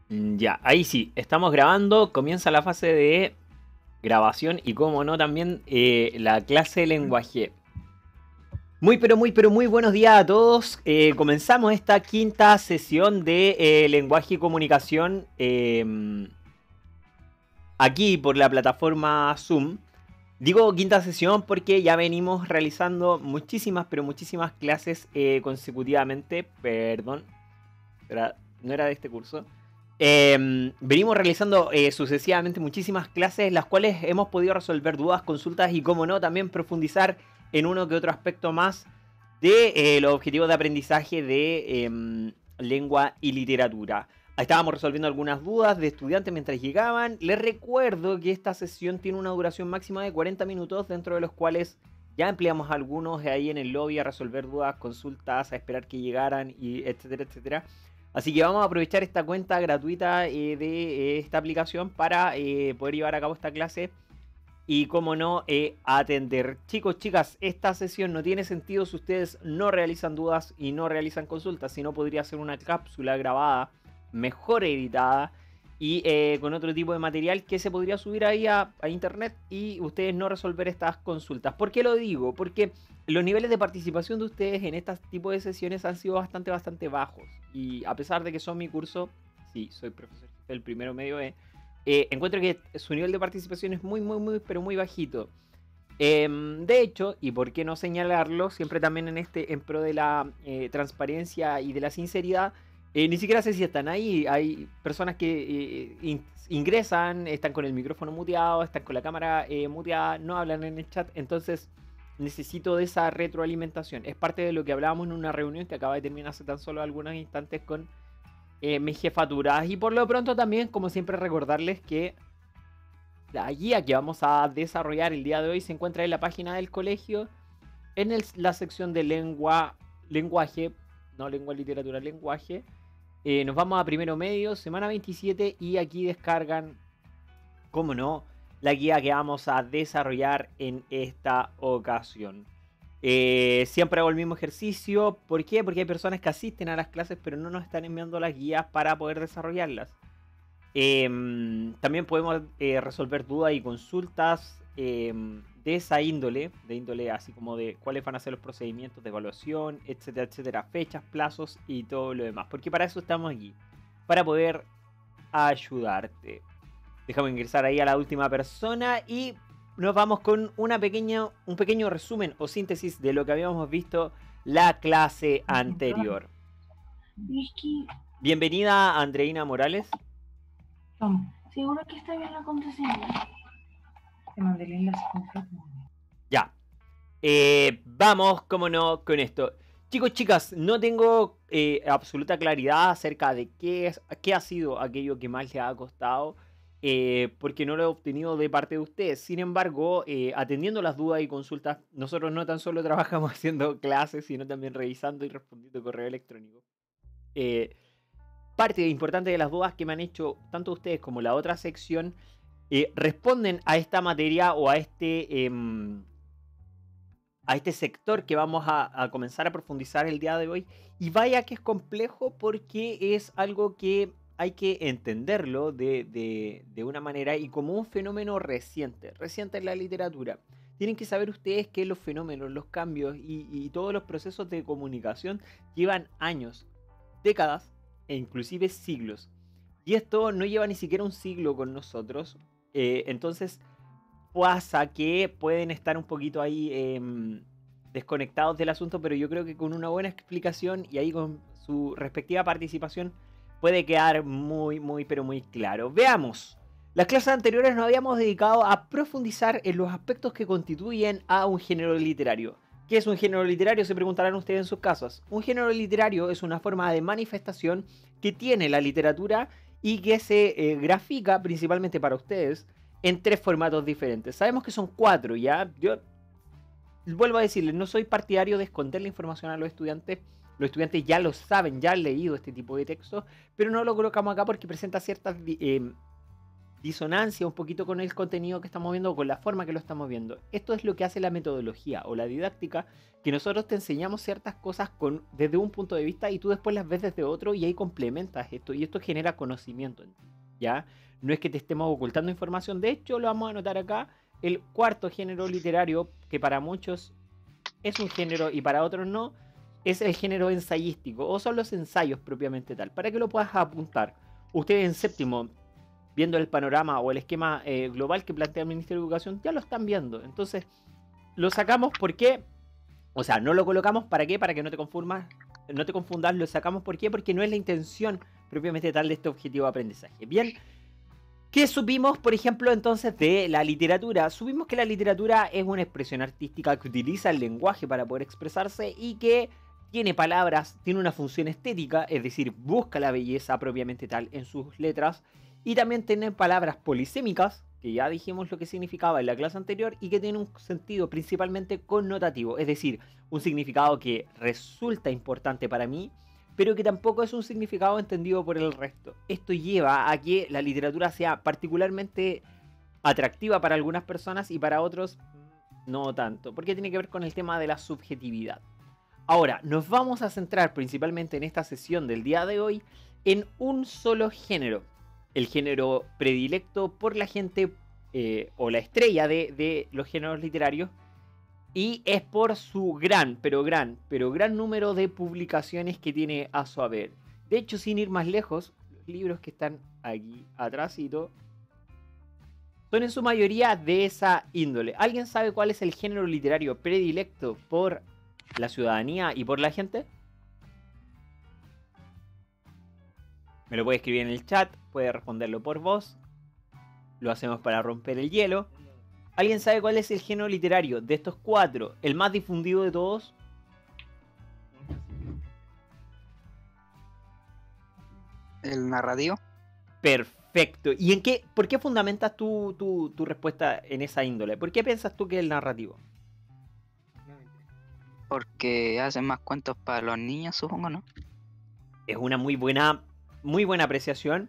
Ya, ahí sí, estamos grabando, comienza la fase de grabación y como no también la clase de lenguaje. Muy buenos días a todos. Comenzamos esta quinta sesión de lenguaje y comunicación aquí por la plataforma Zoom. Digo quinta sesión porque ya venimos realizando muchísimas clases consecutivamente. Perdón, no era de este curso. Venimos realizando sucesivamente muchísimas clases, las cuales hemos podido resolver dudas, consultas y, como no, también profundizar en uno que otro aspecto más de los objetivos de aprendizaje de lengua y literatura. Estábamos resolviendo algunas dudas de estudiantes mientras llegaban. Les recuerdo que esta sesión tiene una duración máxima de 40 minutos, dentro de los cuales ya empleamos algunos de ahí en el lobby a resolver dudas, consultas, a esperar que llegaran, y etcétera, etcétera. Así que vamos a aprovechar esta cuenta gratuita de esta aplicación para poder llevar a cabo esta clase y, como no, atender. Chicos, chicas, esta sesión no tiene sentido si ustedes no realizan dudas y no realizan consultas, si no podría ser una cápsula grabada, mejor editada y con otro tipo de material que se podría subir ahí a internet y ustedes no resolver estas consultas. ¿Por qué lo digo? Porque los niveles de participación de ustedes en este tipo de sesiones han sido bastante bajos. Y a pesar de que son mi curso, sí, soy profesor del primero medio encuentro que su nivel de participación es pero muy bajito. De hecho, y por qué no señalarlo, siempre también en pro de la transparencia y de la sinceridad, ni siquiera sé si están ahí. Hay personas que ingresan, están con el micrófono muteado, están con la cámara muteada, no hablan en el chat. Entonces necesito de esa retroalimentación. Es parte de lo que hablábamos en una reunión que acaba de terminar hace tan solo algunos instantes con mis jefaturas. Y por lo pronto también, como siempre, recordarles que la guía que vamos a desarrollar el día de hoy se encuentra en la página del colegio, en la sección de lenguaje, no lengua, literatura, lenguaje. Nos vamos a primero medio, semana 27, y aquí descargan, como no, la guía que vamos a desarrollar en esta ocasión. Siempre hago el mismo ejercicio. ¿Por qué? Porque hay personas que asisten a las clases pero no nos están enviando las guías para poder desarrollarlas. También podemos resolver dudas y consultas de esa índole, de índole así como de cuáles van a ser los procedimientos de evaluación, etcétera, etcétera, fechas, plazos y todo lo demás. Porque para eso estamos aquí, para poder ayudarte. Déjame ingresar ahí a la última persona y nos vamos con un pequeño resumen o síntesis de lo que habíamos visto la clase anterior. Bienvenida, Andreina Morales. ¿Seguro que está bien la contraseña? Te mandé el enlace completo. Ya. Vamos, como no, con esto. Chicos, chicas, no tengo absoluta claridad acerca de qué ha sido aquello que más les ha costado, porque no lo he obtenido de parte de ustedes. Sin embargo, atendiendo las dudas y consultas, nosotros no tan solo trabajamos haciendo clases, sino también revisando y respondiendo correo electrónico. Parte importante de las dudas que me han hecho tanto ustedes como la otra sección responden a esta materia o a este sector que vamos a comenzar a profundizar el día de hoy. Y vaya que es complejo, porque es algo que hay que entenderlo de una manera y como un fenómeno reciente en la literatura. Tienen que saber ustedes que los fenómenos, los cambios y todos los procesos de comunicación llevan años, décadas e inclusive siglos. Y esto no lleva ni siquiera un siglo con nosotros. Entonces pasa que pueden estar un poquito ahí desconectados del asunto, pero yo creo que con una buena explicación y ahí con su respectiva participación puede quedar pero muy claro. Veamos. Las clases anteriores nos habíamos dedicado a profundizar en los aspectos que constituyen a un género literario. ¿Qué es un género literario? Se preguntarán ustedes en sus casas. Un género literario es una forma de manifestación que tiene la literatura y que se grafica principalmente para ustedes en 3 formatos diferentes. Sabemos que son 4, ¿ya? Yo vuelvo a decirles, no soy partidario de esconder la información a los estudiantes. Los estudiantes ya lo saben, ya han leído este tipo de textos, pero no lo colocamos acá porque presenta ciertas disonancia un poquito con el contenido que estamos viendo o con la forma que lo estamos viendo. Esto es lo que hace la metodología o la didáctica, que nosotros te enseñamos ciertas cosas desde un punto de vista y tú después las ves desde otro y ahí complementas esto y esto genera conocimiento en ti, ¿ya? No es que te estemos ocultando información, de hecho lo vamos a anotar acá, el cuarto género literario, que para muchos es un género y para otros no, es el género ensayístico o son los ensayos propiamente tal, para que lo puedas apuntar. Ustedes en séptimo, viendo el panorama o el esquema global que plantea el Ministerio de Educación, ya lo están viendo. Entonces, lo sacamos porque, o sea, no lo colocamos para qué, para que no te confundas, lo sacamos por qué, porque no es la intención propiamente tal de este objetivo de aprendizaje. Bien, ¿qué supimos, por ejemplo, entonces de la literatura? Supimos que la literatura es una expresión artística que utiliza el lenguaje para poder expresarse y que tiene palabras, tiene una función estética, es decir, busca la belleza propiamente tal en sus letras, y también tiene palabras polisémicas, que ya dijimos lo que significaba en la clase anterior, y que tiene un sentido principalmente connotativo, es decir, un significado que resulta importante para mí, pero que tampoco es un significado entendido por el resto. Esto lleva a que la literatura sea particularmente atractiva para algunas personas y para otros no tanto, porque tiene que ver con el tema de la subjetividad. Ahora, nos vamos a centrar principalmente en esta sesión del día de hoy en un solo género, el género predilecto por la gente o la estrella de los géneros literarios, y es por su gran número de publicaciones que tiene a su haber. De hecho, sin ir más lejos, los libros que están aquí atrásito son en su mayoría de esa índole. ¿Alguien sabe cuál es el género literario predilecto por la ciudadanía y por la gente? Me lo puede escribir en el chat, puede responderlo por voz. Lo hacemos para romper el hielo. ¿Alguien sabe cuál es el género literario de estos cuatro, el más difundido de todos? El narrativo. Perfecto. ¿Y por qué fundamentas tu respuesta en esa índole? ¿Por qué piensas tú que es el narrativo? Porque hacen más cuentos para los niños, supongo, ¿no? Es una muy buena apreciación.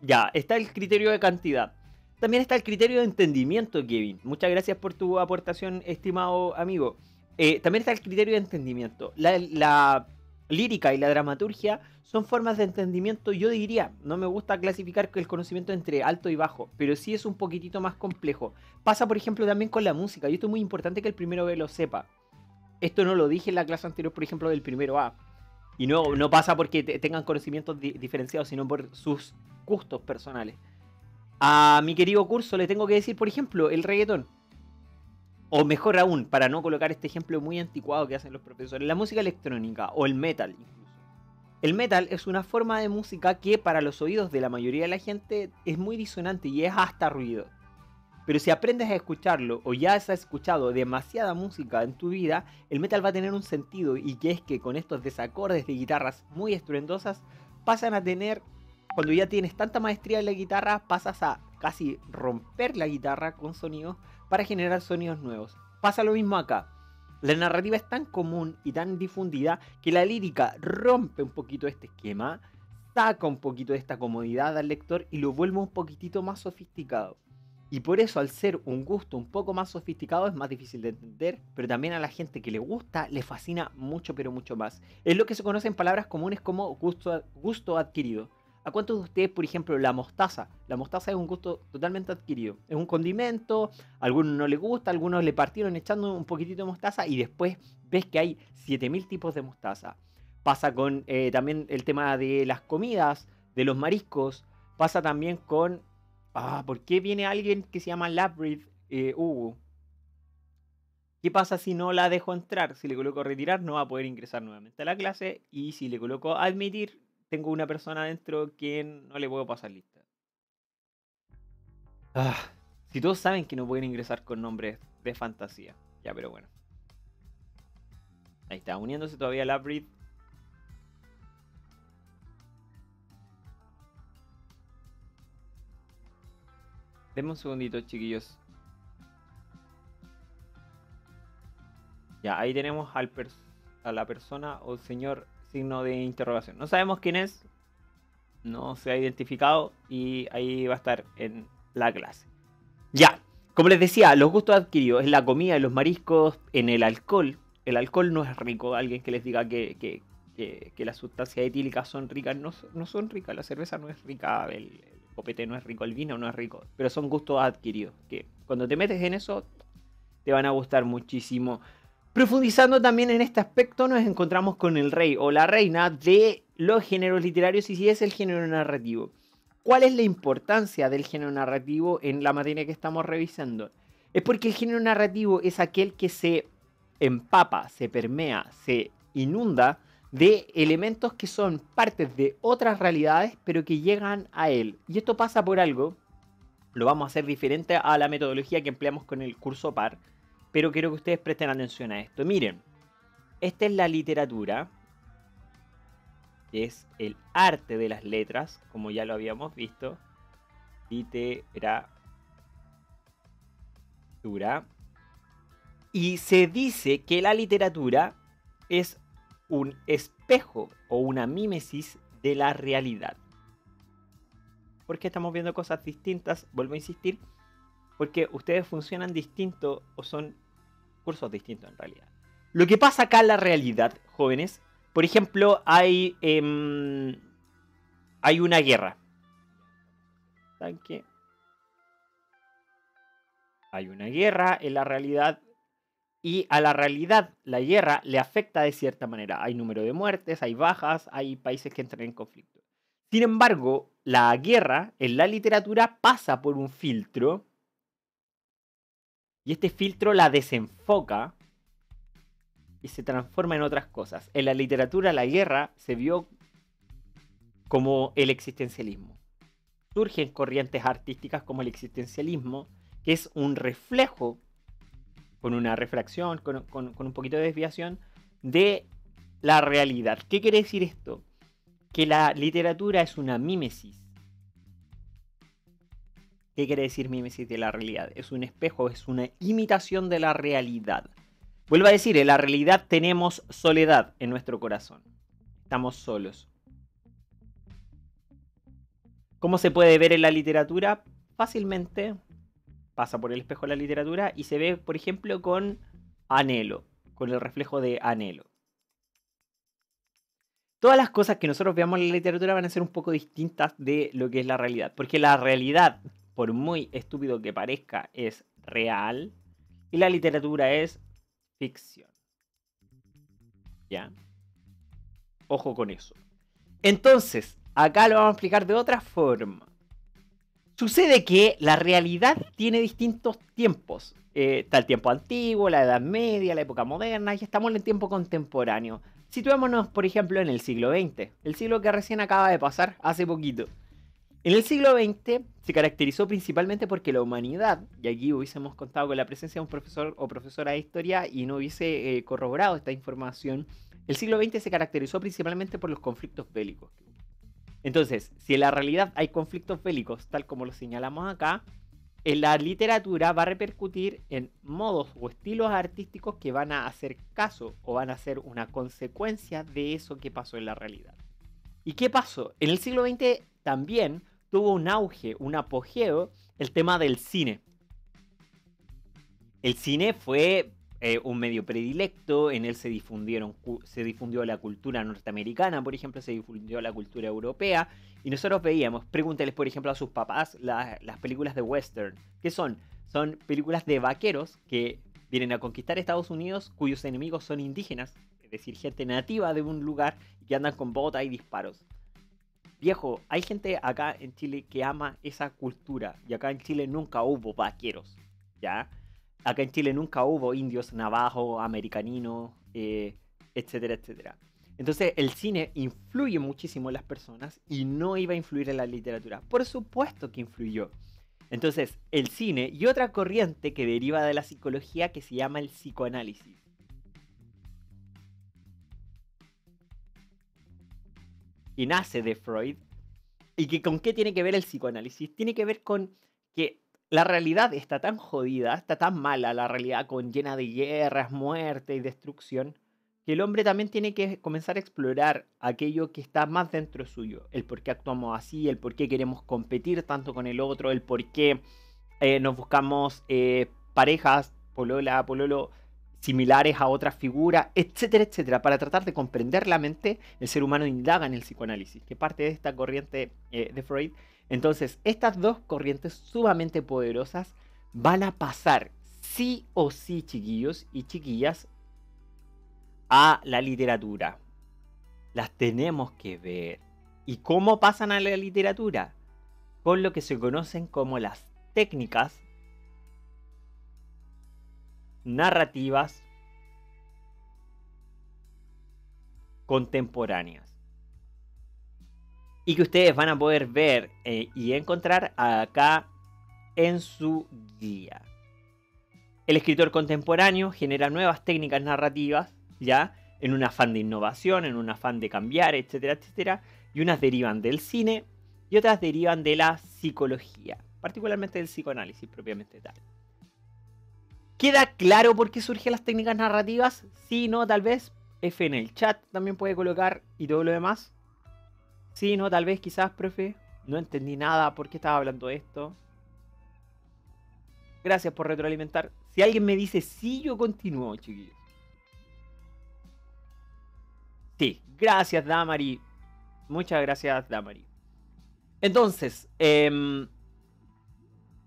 Ya, está el criterio de cantidad. También está el criterio de entendimiento, Kevin. Muchas gracias por tu aportación, estimado amigo. También está el criterio de entendimiento. La lírica y la dramaturgia son formas de entendimiento, yo diría. No me gusta clasificar el conocimiento entre alto y bajo, pero sí es un poquitito más complejo. Pasa, por ejemplo, también con la música. Y esto es muy importante que el primero B lo sepa. Esto no lo dije en la clase anterior, por ejemplo, del primero A. Y no pasa porque tengan conocimientos diferenciados, sino por sus gustos personales. A mi querido curso le tengo que decir, por ejemplo, el reggaetón. O mejor aún, para no colocar este ejemplo muy anticuado que hacen los profesores, la música electrónica o el metal incluso. El metal es una forma de música que para los oídos de la mayoría de la gente es muy disonante y es hasta ruido. Pero si aprendes a escucharlo o ya has escuchado demasiada música en tu vida, el metal va a tener un sentido, y que es que con estos desacordes de guitarras muy estruendosas pasan a tener, cuando ya tienes tanta maestría en la guitarra, pasas a casi romper la guitarra con sonidos para generar sonidos nuevos. Pasa lo mismo acá. La narrativa es tan común y tan difundida que la lírica rompe un poquito este esquema, saca un poquito de esta comodidad al lector y lo vuelve un poquitito más sofisticado. Y por eso, al ser un gusto un poco más sofisticado, es más difícil de entender, pero también a la gente que le gusta, le fascina mucho, pero mucho más. Es lo que se conoce en palabras comunes como gusto adquirido. ¿A cuántos de ustedes, por ejemplo, la mostaza? La mostaza es un gusto totalmente adquirido. Es un condimento, a algunos no les gusta, a algunos le partieron echando un poquitito de mostaza y después ves que hay 7000 tipos de mostaza. Pasa con también el tema de las comidas, de los mariscos. Pasa también con... ¿por qué viene alguien que se llama Labrid? ¿Qué pasa si no la dejo entrar? Si le coloco retirar, no va a poder ingresar nuevamente a la clase. Y si le coloco admitir, tengo una persona adentro que no le puedo pasar lista. Si todos saben que no pueden ingresar con nombres de fantasía. Ya, pero bueno. Ahí está, uniéndose todavía Labrid. Denme un segundito, chiquillos. Ya, ahí tenemos a la persona o señor signo de interrogación. No sabemos quién es. no se ha identificado y ahí va a estar en la clase. Ya, como les decía, los gustos adquiridos en la comida, en los mariscos, en el alcohol. El alcohol no es rico. Alguien que les diga que las sustancias etílicas son ricas, no son ricas. La cerveza no es rica, el copete no es rico, el vino no es rico. Pero son gustos adquiridos, que cuando te metes en eso te van a gustar muchísimo. Profundizando también en este aspecto, nos encontramos con el rey o la reina de los géneros literarios, y si es el género narrativo. ¿Cuál es la importancia del género narrativo en la materia que estamos revisando? Es porque el género narrativo es aquel que se empapa, se permea, se inunda de elementos que son partes de otras realidades, pero que llegan a él. Y esto pasa por algo, lo vamos a hacer diferente a la metodología que empleamos con el curso PAR, pero quiero que ustedes presten atención a esto. Miren, esta es la literatura, que es el arte de las letras, como ya lo habíamos visto. Literatura. Y se dice que la literatura es un espejo o una mímesis de la realidad. ¿Por qué estamos viendo cosas distintas? Vuelvo a insistir, porque ustedes funcionan distinto o son cursos distintos en realidad. Lo que pasa acá en la realidad, jóvenes, por ejemplo, hay una guerra. ¿Saben qué? Hay una guerra en la realidad y a la realidad la guerra le afecta de cierta manera. Hay número de muertes, hay bajas, hay países que entran en conflicto. Sin embargo, la guerra en la literatura pasa por un filtro y este filtro la desenfoca y se transforma en otras cosas. En la literatura la guerra se vio como el existencialismo. Surgen corrientes artísticas como el existencialismo, que es un reflejo, con una refracción, con un poquito de desviación, de la realidad. ¿Qué quiere decir esto? Que la literatura es una mímesis. ¿Qué quiere decir mímesis de la realidad? Es un espejo, es una imitación de la realidad. Vuelvo a decir, en la realidad tenemos soledad en nuestro corazón. Estamos solos. ¿Cómo se puede ver en la literatura? Fácilmente pasa por el espejo de la literatura y se ve, por ejemplo, con anhelo, con el reflejo de anhelo. Todas las cosas que nosotros veamos en la literatura van a ser un poco distintas de lo que es la realidad. Porque la realidad, por muy estúpido que parezca, es real y la literatura es ficción. ¿Ya? Ojo con eso. Entonces, acá lo vamos a explicar de otra forma. Sucede que la realidad tiene distintos tiempos. Está el tiempo antiguo, la Edad Media, la época moderna, y estamos en el tiempo contemporáneo. Situémonos, por ejemplo, en el siglo XX, el siglo que recién acaba de pasar, hace poquito. En el siglo XX se caracterizó principalmente porque la humanidad, y aquí hubiésemos contado con la presencia de un profesor o profesora de historia y no hubiese corroborado esta información, el siglo XX se caracterizó principalmente por los conflictos bélicos. Entonces, si en la realidad hay conflictos bélicos, tal como lo señalamos acá, en la literatura va a repercutir en modos o estilos artísticos que van a hacer caso o van a ser una consecuencia de eso que pasó en la realidad. ¿Y qué pasó? En el siglo XX también tuvo un auge, un apogeo, el tema del cine. El cine fue un medio predilecto, en él se difundió la cultura norteamericana, por ejemplo, se difundió la cultura europea, y nosotros veíamos, pregúnteles por ejemplo a sus papás, las películas de western. ¿Qué son? Son películas de vaqueros que vienen a conquistar Estados Unidos, cuyos enemigos son indígenas, es decir, gente nativa de un lugar y que andan con botas y disparos. Viejo, hay gente acá en Chile que ama esa cultura, y acá en Chile nunca hubo vaqueros, ¿ya? Acá en Chile nunca hubo indios, navajos, americaninos, etcétera, etcétera. Entonces el cine influye muchísimo en las personas y no iba a influir en la literatura. Por supuesto que influyó. Entonces el cine y otra corriente que deriva de la psicología que se llama el psicoanálisis. Y nace de Freud. ¿Y que con qué tiene que ver el psicoanálisis? Tiene que ver con que la realidad está tan jodida, está tan mala, la realidad llena de guerras, muerte y destrucción, que el hombre también tiene que comenzar a explorar aquello que está más dentro suyo. El por qué actuamos así, el por qué queremos competir tanto con el otro, el por qué nos buscamos parejas, polola, pololo, similares a otras figuras, etcétera, etcétera. Para tratar de comprender la mente, el ser humano indaga en el psicoanálisis, que es parte de esta corriente de Freud. Entonces, estas dos corrientes sumamente poderosas van a pasar sí o sí, chiquillos y chiquillas, a la literatura. Las tenemos que ver. ¿Y cómo pasan a la literatura? Con lo que se conocen como las técnicas narrativas contemporáneas. Y que ustedes van a poder ver y encontrar acá en su guía. El escritor contemporáneo genera nuevas técnicas narrativas, ¿ya? En un afán de innovación, en un afán de cambiar, etcétera, etcétera. Y unas derivan del cine y otras derivan de la psicología, particularmente del psicoanálisis propiamente tal. ¿Queda claro por qué surgen las técnicas narrativas? Sí, no, tal vez. F en el chat también puede colocar y todo lo demás. Sí, no, tal vez, quizás, profe. No entendí nada, ¿por qué estaba hablando de esto? Gracias por retroalimentar. Si alguien me dice sí, yo continúo, chiquillos. Sí, gracias, Damari. Muchas gracias, Damari. Entonces,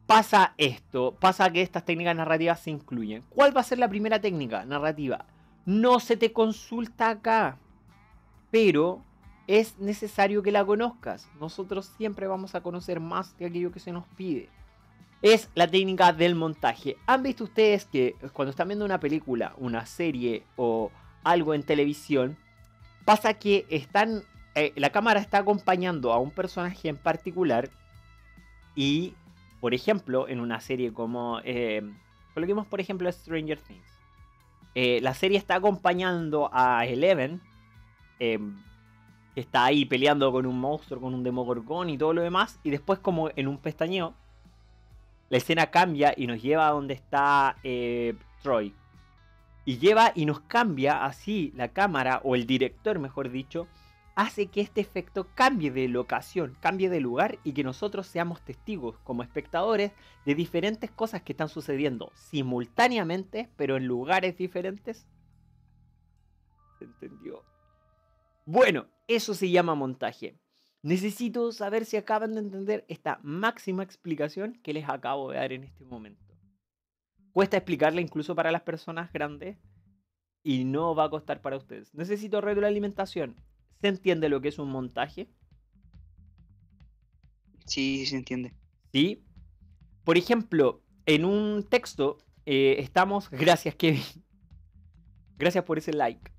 pasa esto. Pasa que estas técnicas narrativas se incluyen. ¿Cuál va a ser la primera técnica narrativa? No se te consulta acá, pero es necesario que la conozcas. Nosotros siempre vamos a conocer más de aquello que se nos pide. Es la técnica del montaje. ¿Han visto ustedes que cuando están viendo una película, una serie o algo en televisión, pasa que la cámara está acompañando a un personaje en particular y, por ejemplo, en una serie como... coloquemos, por ejemplo, Stranger Things. La serie está acompañando a Eleven, que está ahí peleando con un monstruo, con un Demogorgón y todo lo demás, y después como en un pestañeo, la escena cambia y nos lleva a donde está Troy. Y lleva y nos cambia así la cámara, o el director mejor dicho, hace que este efecto cambie de locación, cambie de lugar y que nosotros seamos testigos como espectadores de diferentes cosas que están sucediendo simultáneamente, pero en lugares diferentes. ¿Se entendió? Bueno, eso se llama montaje. Necesito saber si acaban de entender esta máxima explicación que les acabo de dar en este momento. Cuesta explicarla incluso para las personas grandes y no va a costar para ustedes. Necesito retroalimentación. ¿Se entiende lo que es un montaje? Sí, se entiende. ¿Sí? Por ejemplo, en un texto estamos... Gracias, Kevin. Gracias por ese like.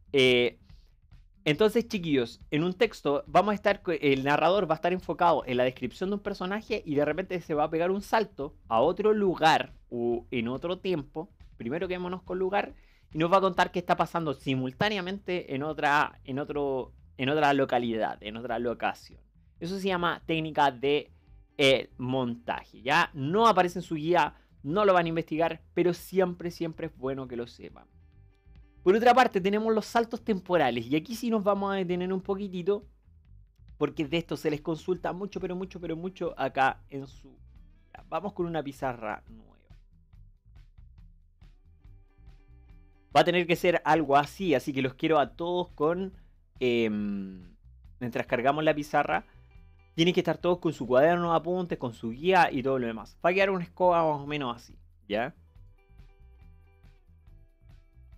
Entonces, chiquillos, en un texto vamos a estar, el narrador va a estar enfocado en la descripción de un personaje y de repente se va a pegar un salto a otro lugar o en otro tiempo. Primero quedémonos con lugar y nos va a contar qué está pasando simultáneamente en otra localidad, en otra locación. Eso se llama técnica de montaje. Ya no aparece en su guía, no lo van a investigar, pero siempre, siempre es bueno que lo sepan. Por otra parte, tenemos los saltos temporales. Y aquí sí nos vamos a detener un poquitito. Porque de esto se les consulta mucho, pero mucho, pero mucho acá en su... Vamos con una pizarra nueva. Va a tener que ser algo así. Así que los quiero a todos con... mientras cargamos la pizarra, tienen que estar todos con su cuaderno de apuntes, con su guía y todo lo demás. Va a quedar una escoba más o menos así. ¿Ya?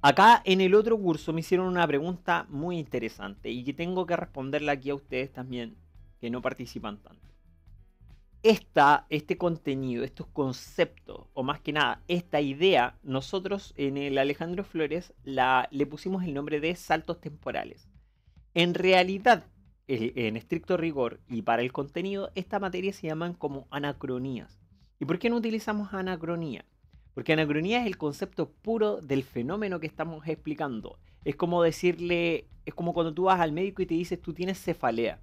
Acá en el otro curso me hicieron una pregunta muy interesante y que tengo que responderla aquí a ustedes también, que no participan tanto. Este contenido, estos conceptos, o más que nada, esta idea, nosotros en el Alejandro Flores le pusimos el nombre de saltos temporales. En realidad, en estricto rigor y para el contenido, esta materia se llaman como anacronías. ¿Y por qué no utilizamos anacronía? Porque anacronía es el concepto puro del fenómeno que estamos explicando. Es como decirle, es como cuando tú vas al médico y te dices, tú tienes cefalea.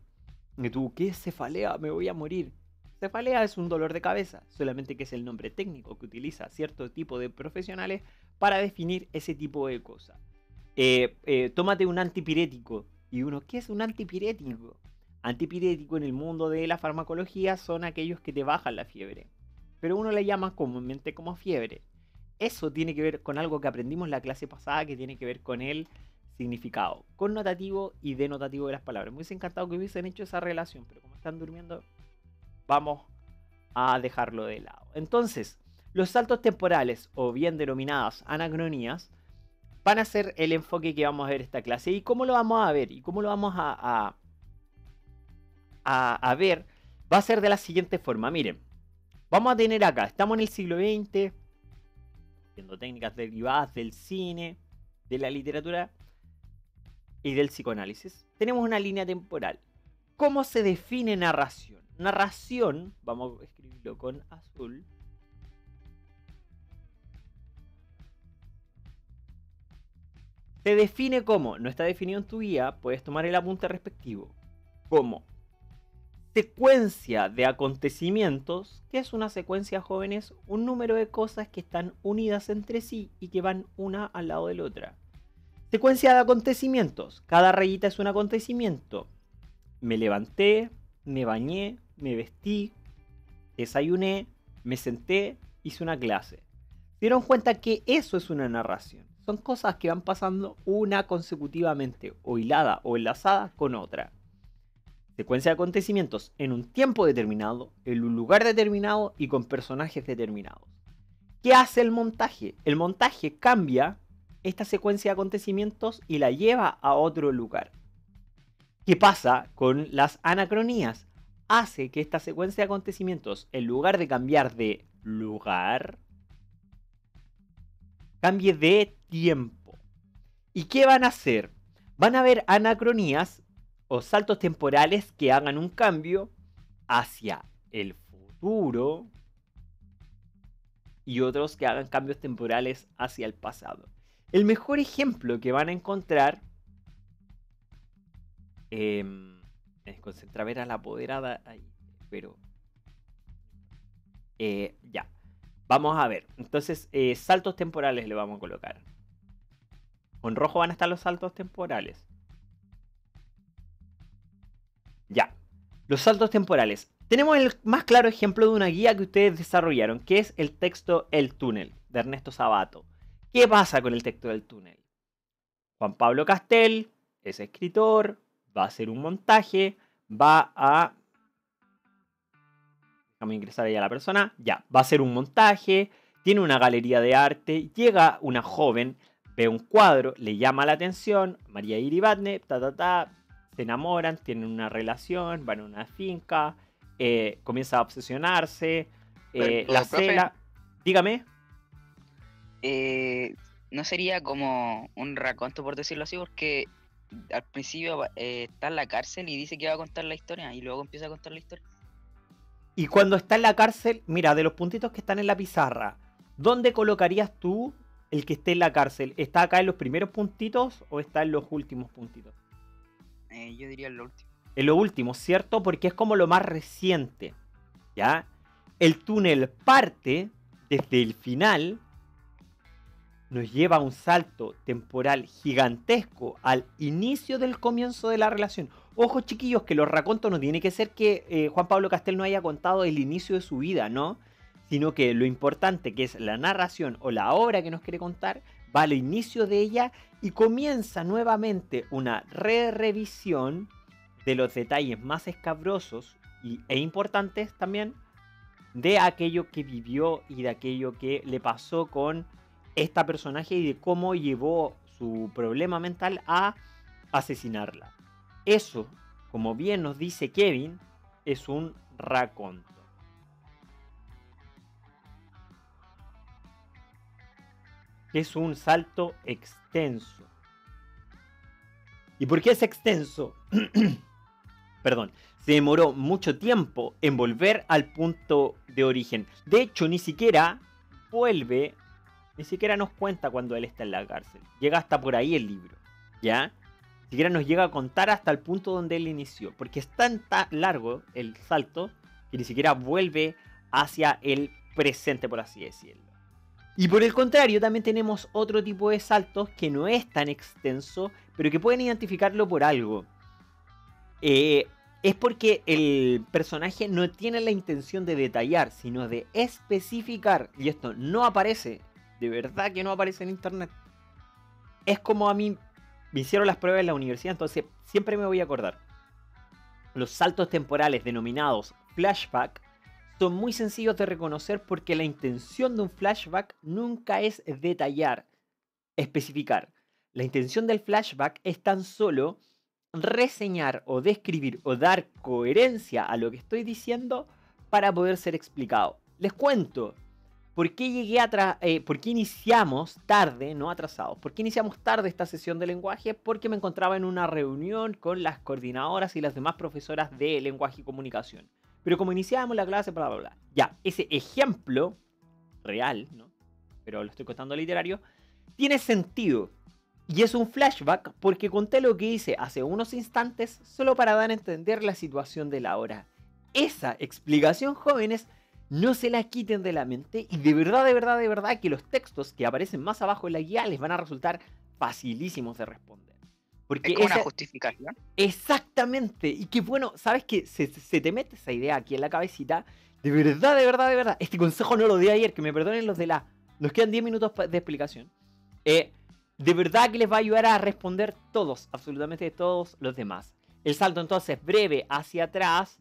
Y tú, ¿qué es cefalea? Me voy a morir. Cefalea es un dolor de cabeza, solamente que es el nombre técnico que utiliza cierto tipo de profesionales para definir ese tipo de cosas. tómate un antipirético. Y uno, ¿qué es un antipirético? Antipirético en el mundo de la farmacología son aquellos que te bajan la fiebre. Pero uno le llama comúnmente como fiebre. Eso tiene que ver con algo que aprendimos en la clase pasada, que tiene que ver con el significado connotativo y denotativo de las palabras. Me hubiese encantado que hubiesen hecho esa relación, pero como están durmiendo, vamos a dejarlo de lado. Entonces, los saltos temporales, o bien denominadas anacronías, van a ser el enfoque que vamos a ver esta clase. ¿Y cómo lo vamos a ver? ¿Y cómo lo vamos a ver? Va a ser de la siguiente forma. Miren, vamos a tener acá, estamos en el siglo XX, viendo técnicas derivadas del cine, de la literatura y del psicoanálisis. Tenemos una línea temporal. ¿Cómo se define narración? Narración, vamos a escribirlo con azul. Se define como, no está definido en tu guía, puedes tomar el apunte respectivo, como secuencia de acontecimientos. ¿Qué es una secuencia, jóvenes? Un número de cosas que están unidas entre sí y que van una al lado de la otra. Secuencia de acontecimientos. Cada rayita es un acontecimiento. Me levanté, me bañé, me vestí, desayuné, me senté, hice una clase. ¿Se dieron cuenta que eso es una narración? Son cosas que van pasando una consecutivamente, o hilada o enlazada con otra. Secuencia de acontecimientos en un tiempo determinado, en un lugar determinado y con personajes determinados. ¿Qué hace el montaje? El montaje cambia esta secuencia de acontecimientos y la lleva a otro lugar. ¿Qué pasa con las anacronías? Hace que esta secuencia de acontecimientos, en lugar de cambiar de lugar, cambie de tiempo. ¿Y qué van a hacer? Van a haber anacronías o saltos temporales que hagan un cambio hacia el futuro y otros que hagan cambios temporales hacia el pasado. El mejor ejemplo que van a encontrar, me desconcentra ver a la apoderada ahí, pero ya, vamos a ver. Entonces, saltos temporales le vamos a colocar. Con rojo van a estar los saltos temporales. Ya, los saltos temporales. Tenemos el más claro ejemplo de una guía que ustedes desarrollaron, que es el texto El túnel, de Ernesto Sabato. ¿Qué pasa con el texto del túnel? Juan Pablo Castel es escritor, va a hacer un montaje, va a... Déjame ingresar ahí a la persona. Ya, va a hacer un montaje, tiene una galería de arte, llega una joven, ve un cuadro, le llama la atención, María Iribarne, se enamoran, tienen una relación, van a una finca, comienza a obsesionarse, la profe, cela... Dígame. no sería como un raconto, por decirlo así, porque al principio está en la cárcel y dice que va a contar la historia y luego empieza a contar la historia. Y cuando está en la cárcel, mira, de los puntitos que están en la pizarra, ¿dónde colocarías tú el que esté en la cárcel? ¿Está acá en los primeros puntitos o está en los últimos puntitos? Yo diría lo último. En lo último, ¿cierto? Porque es como lo más reciente, ¿ya? El túnel parte desde el final, nos lleva a un salto temporal gigantesco al inicio del comienzo de la relación. Ojo, chiquillos, que los racontos no tiene que ser que Juan Pablo Castel no haya contado el inicio de su vida, ¿no? Sino que lo importante, que es la narración o la obra que nos quiere contar, va al inicio de ella y comienza nuevamente una revisión de los detalles más escabrosos e importantes también de aquello que vivió y de aquello que le pasó con esta personaje y de cómo llevó su problema mental a asesinarla. Eso, como bien nos dice Kevin, es un raconto. Es un salto extenso. ¿Y por qué es extenso? Perdón, se demoró mucho tiempo en volver al punto de origen. De hecho, ni siquiera vuelve, ni siquiera nos cuenta cuando él está en la cárcel. Llega hasta por ahí el libro, ¿ya? Ni siquiera nos llega a contar hasta el punto donde él inició. Porque es tan largo el salto que ni siquiera vuelve hacia el presente, por así decirlo. Y por el contrario, también tenemos otro tipo de saltos que no es tan extenso, pero que pueden identificarlo por algo. Es porque el personaje no tiene la intención de detallar, sino de especificar. Y esto no aparece, de verdad que no aparece en internet. Es como a mí me hicieron las pruebas en la universidad, entonces siempre me voy a acordar. Los saltos temporales denominados flashback son muy sencillos de reconocer porque la intención de un flashback nunca es detallar, especificar. La intención del flashback es tan solo reseñar o describir o dar coherencia a lo que estoy diciendo para poder ser explicado. Les cuento por qué por qué iniciamos tarde, no atrasados. ¿Por qué iniciamos tarde esta sesión de lenguaje? Porque me encontraba en una reunión con las coordinadoras y las demás profesoras de lenguaje y comunicación. Pero como iniciábamos la clase, bla, bla, bla. Ya, ese ejemplo real, ¿no? Pero lo estoy contando literario, tiene sentido. Y es un flashback porque conté lo que hice hace unos instantes solo para dar a entender la situación de la hora. Esa explicación, jóvenes, no se la quiten de la mente y de verdad que los textos que aparecen más abajo en la guía les van a resultar facilísimos de responder. Porque es como una justificación. Exactamente. Y que bueno, ¿sabes qué? Se te mete esa idea aquí en la cabecita. De verdad. Este consejo no lo di ayer, que me perdonen los de la... Nos quedan 10 minutos de explicación. De verdad que les va a ayudar a responder todos, absolutamente todos los demás. El salto entonces breve hacia atrás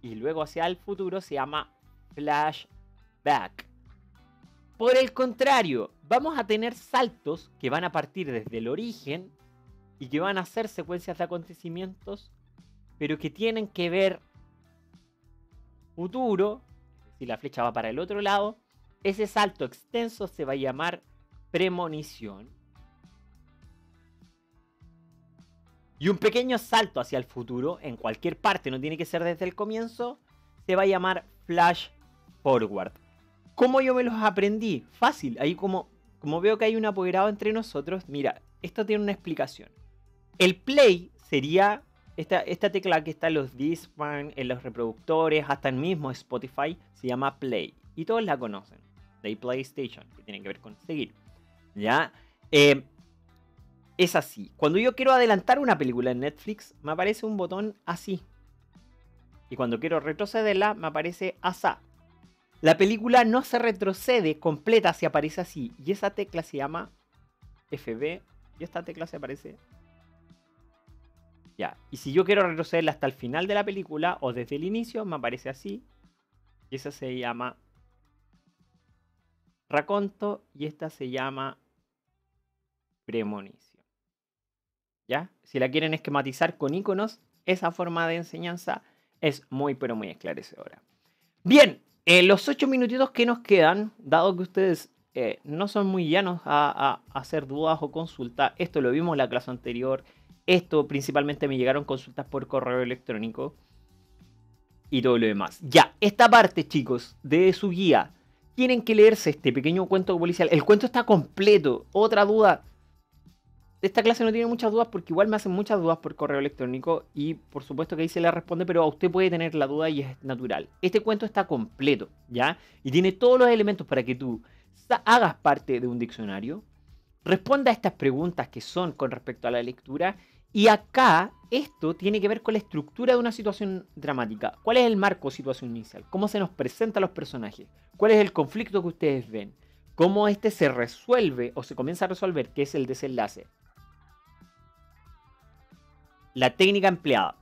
y luego hacia el futuro se llama flashback. Por el contrario, vamos a tener saltos que van a partir desde el origen y que van a ser secuencias de acontecimientos, pero que tienen que ver futuro. Si la flecha va para el otro lado, ese salto extenso se va a llamar premonición. Y un pequeño salto hacia el futuro, en cualquier parte, no tiene que ser desde el comienzo, se va a llamar flash forward. ¿Cómo yo me los aprendí? Fácil, ahí como veo que hay un apoderado entre nosotros, mira, esto tiene una explicación. El play sería esta tecla que está en los Discman, en los reproductores, hasta el mismo Spotify, se llama play. Y todos la conocen, de PlayStation, que tiene que ver con seguir. ¿Ya? Es así. Cuando yo quiero adelantar una película en Netflix, me aparece un botón así. Y cuando quiero retrocederla, me aparece asá. La película no se retrocede completa, se aparece así. Y esa tecla se llama FB. Y esta tecla se aparece... Ya. Y si yo quiero retrocederla hasta el final de la película, o desde el inicio, me aparece así. Y esa se llama raconto. Y esta se llama premonición. ¿Ya? Si la quieren esquematizar con iconos, esa forma de enseñanza es muy pero muy esclarecedora. Bien, los 8 minutitos que nos quedan, dado que ustedes no son muy llanos a hacer dudas o consultas, esto lo vimos en la clase anterior, esto principalmente me llegaron consultas por correo electrónico y todo lo demás. Ya, esta parte, chicos, de su guía, tienen que leerse este pequeño cuento policial. El cuento está completo. Otra duda... Esta clase no tiene muchas dudas porque igual me hacen muchas dudas por correo electrónico y por supuesto que ahí se le responde, pero a usted puede tener la duda y es natural. Este cuento está completo, ¿ya? Y tiene todos los elementos para que tú hagas parte de un diccionario, responda a estas preguntas que son con respecto a la lectura y acá esto tiene que ver con la estructura de una situación dramática. ¿Cuál es el marco o situación inicial? ¿Cómo se nos presentan los personajes? ¿Cuál es el conflicto que ustedes ven? ¿Cómo este se resuelve o se comienza a resolver? ¿Qué es el desenlace? La técnica empleada.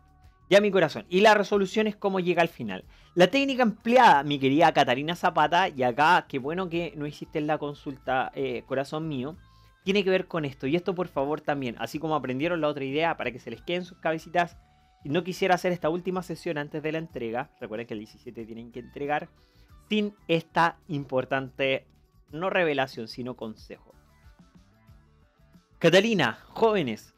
Ya mi corazón. Y la resolución es cómo llega al final. La técnica empleada, mi querida Catarina Zapata, y acá, qué bueno que no hiciste la consulta, corazón mío, tiene que ver con esto. Y esto por favor también, así como aprendieron la otra idea para que se les queden sus cabecitas. No quisiera hacer esta última sesión antes de la entrega. Recuerden que el 17 tienen que entregar. Sin esta importante, no revelación, sino consejo. Catalina, jóvenes.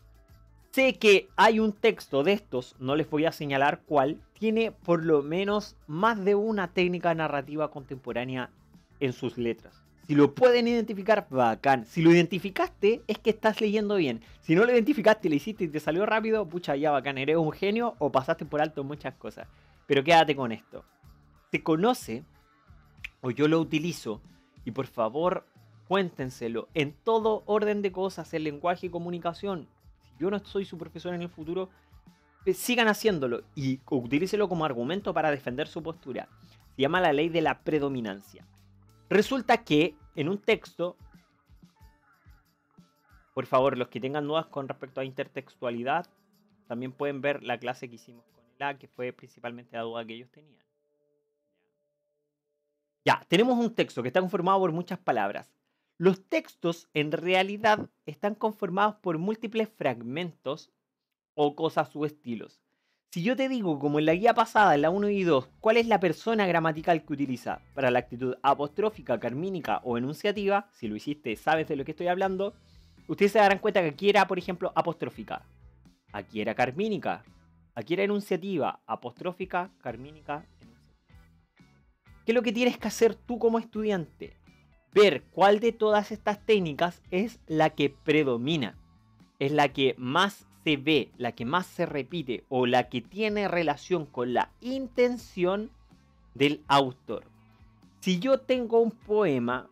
Sé que hay un texto de estos, no les voy a señalar cuál, tiene por lo menos más de una técnica narrativa contemporánea en sus letras. Si lo pueden identificar, bacán. Si lo identificaste, es que estás leyendo bien. Si no lo identificaste, lo hiciste y te salió rápido, pucha, ya bacán, eres un genio o pasaste por alto muchas cosas. Pero quédate con esto. Se conoce, o yo lo utilizo, y por favor, cuéntenselo en todo orden de cosas, el lenguaje y comunicación. Si yo no soy su profesor en el futuro, sigan haciéndolo y utilícelo como argumento para defender su postura. Se llama la ley de la predominancia. Resulta que en un texto, por favor, los que tengan dudas con respecto a intertextualidad, también pueden ver la clase que hicimos con el A, que fue principalmente la duda que ellos tenían. Ya, tenemos un texto que está conformado por muchas palabras. Los textos en realidad están conformados por múltiples fragmentos o cosas o estilos. Si yo te digo, como en la guía pasada, en la 1 y 2, cuál es la persona gramatical que utiliza para la actitud apostrófica, carmínica o enunciativa, si lo hiciste, sabes de lo que estoy hablando, ustedes se darán cuenta que aquí era, por ejemplo, apostrófica, aquí era carmínica, aquí era enunciativa, apostrófica, carmínica, enunciativa. ¿Qué es lo que tienes que hacer tú como estudiante? Ver cuál de todas estas técnicas es la que predomina, es la que más se ve, la que más se repite o la que tiene relación con la intención del autor. Si yo tengo un poema,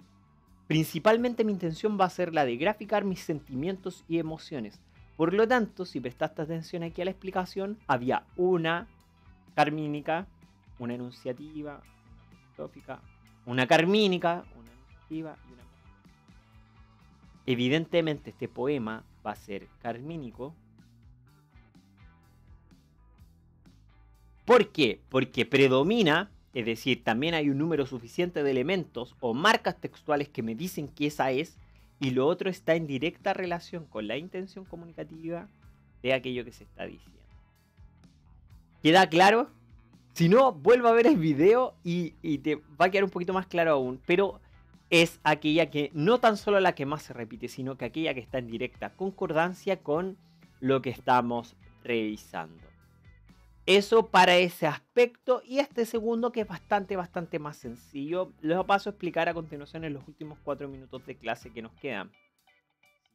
principalmente mi intención va a ser la de graficar mis sentimientos y emociones. Por lo tanto, si prestaste atención aquí a la explicación, había una carmínica, una enunciativa, una apostrófica, una carmínica, una enunciativa y una... Evidentemente este poema va a ser carmínico. ¿Por qué? Porque predomina, es decir, también hay un número suficiente de elementos o marcas textuales que me dicen que esa es, y lo otro está en directa relación con la intención comunicativa de aquello que se está diciendo. ¿Queda claro? Si no, vuelva a ver el video y te va a quedar un poquito más claro aún, pero es aquella que no tan solo la que más se repite, sino que aquella que está en directa concordancia con lo que estamos revisando. Eso para ese aspecto, y este segundo que es bastante más sencillo, lo paso a explicar a continuación en los últimos 4 minutos de clase que nos quedan.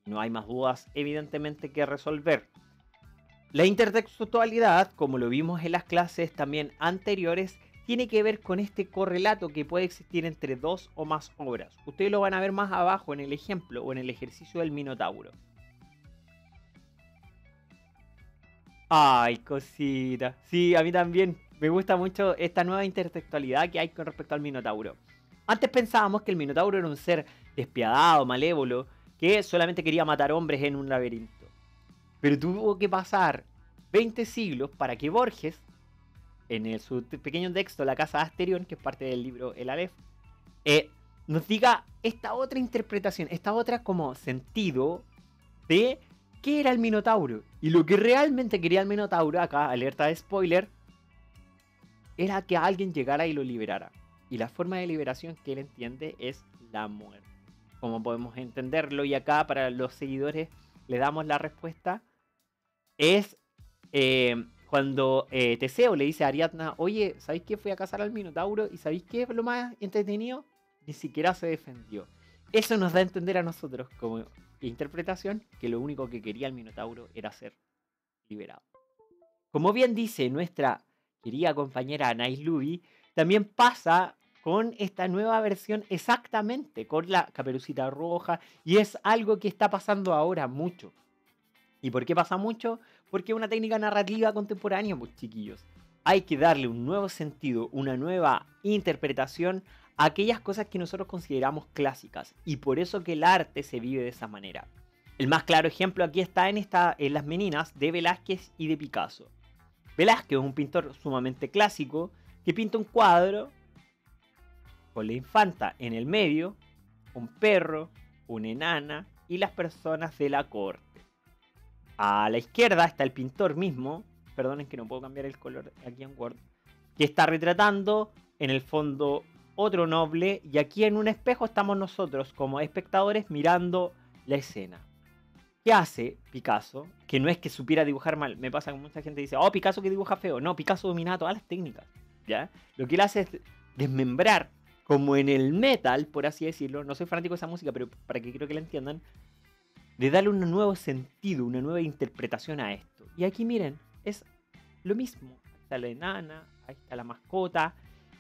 No hay más dudas evidentemente que resolver. La intertextualidad, como lo vimos en las clases también anteriores, tiene que ver con este correlato que puede existir entre dos o más obras. Ustedes lo van a ver más abajo en el ejemplo o en el ejercicio del Minotauro. Ay, cosita. Sí, a mí también me gusta mucho esta nueva intertextualidad que hay con respecto al Minotauro. Antes pensábamos que el Minotauro era un ser despiadado, malévolo, que solamente quería matar hombres en un laberinto. Pero tuvo que pasar 20 siglos para que Borges, en su pequeño texto La Casa de Asterión, que es parte del libro El Aleph, nos diga esta otra interpretación, esta otra como sentido de qué era el Minotauro. Y lo que realmente quería el Minotauro, acá alerta de spoiler, era que alguien llegara y lo liberara. Y la forma de liberación que él entiende es la muerte. Como podemos entenderlo, y acá para los seguidores le damos la respuesta, es cuando Teseo le dice a Ariadna, oye, ¿sabéis qué? Fui a cazar al Minotauro y ¿sabéis qué es lo más entretenido? Ni siquiera se defendió. Eso nos da a entender a nosotros como interpretación que lo único que quería el Minotauro era ser liberado. Como bien dice nuestra querida compañera Anais Luby, también pasa con esta nueva versión exactamente, con la Caperucita Roja, y es algo que está pasando ahora mucho. ¿Y por qué pasa mucho? Porque es una técnica narrativa contemporánea, pues chiquillos. Hay que darle un nuevo sentido, una nueva interpretación a aquellas cosas que nosotros consideramos clásicas. Y por eso que el arte se vive de esa manera. El más claro ejemplo aquí está en Las Meninas de Velázquez y de Picasso. Velázquez es un pintor sumamente clásico que pinta un cuadro con la infanta en el medio, un perro, una enana y las personas de la corte. A la izquierda está el pintor mismo, perdonen que no puedo cambiar el color aquí en Word, que está retratando en el fondo otro noble, y aquí en un espejo estamos nosotros como espectadores mirando la escena. ¿Qué hace Picasso? Que no es que supiera dibujar mal, me pasa que mucha gente dice, oh, Picasso que dibuja feo. No, Picasso domina todas las técnicas, ¿ya? Lo que él hace es desmembrar, como en el metal, por así decirlo, no soy fanático de esa música, pero para que quiero que la entiendan, de darle un nuevo sentido, una nueva interpretación a esto. Y aquí miren, es lo mismo. Ahí está la enana, ahí está la mascota.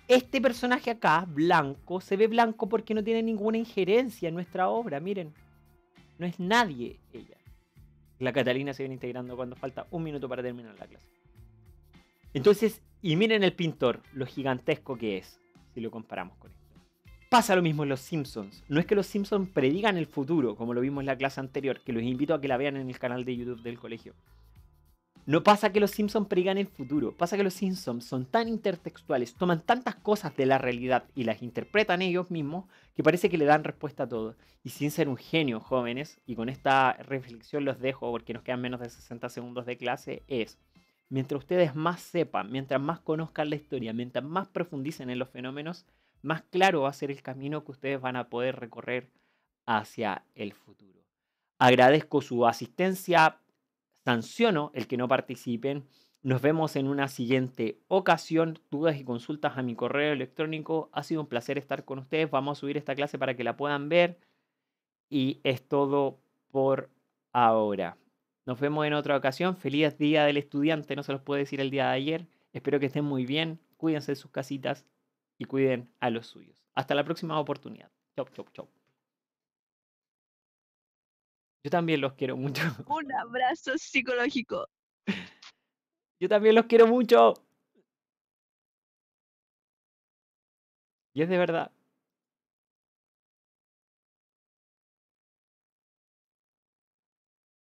Este personaje acá, blanco, se ve blanco porque no tiene ninguna injerencia en nuestra obra. Miren, no es nadie ella. La Catalina se viene integrando cuando falta 1 minuto para terminar la clase. Entonces, y miren el pintor, lo gigantesco que es, si lo comparamos con esto. Pasa lo mismo en Los Simpsons. No es que Los Simpsons predigan el futuro, como lo vimos en la clase anterior, que los invito a que la vean en el canal de YouTube del colegio. No pasa que Los Simpsons predigan el futuro, pasa que Los Simpsons son tan intertextuales, toman tantas cosas de la realidad y las interpretan ellos mismos, que parece que le dan respuesta a todo. Y sin ser un genio, jóvenes, y con esta reflexión los dejo porque nos quedan menos de 60 segundos de clase, es, mientras ustedes más sepan, mientras más conozcan la historia, mientras más profundicen en los fenómenos, más claro va a ser el camino que ustedes van a poder recorrer hacia el futuro. Agradezco su asistencia, sanciono el que no participen. Nos vemos en una siguiente ocasión. Dudas y consultas a mi correo electrónico. Ha sido un placer estar con ustedes. Vamos a subir esta clase para que la puedan ver. Y es todo por ahora. Nos vemos en otra ocasión. Feliz Día del Estudiante. No se los puedo decir el día de ayer. Espero que estén muy bien. Cuídense de sus casitas y cuiden a los suyos. Hasta la próxima oportunidad. Chau, chau, chau. Yo también los quiero mucho. Un abrazo psicológico. Yo también los quiero mucho. Y es de verdad.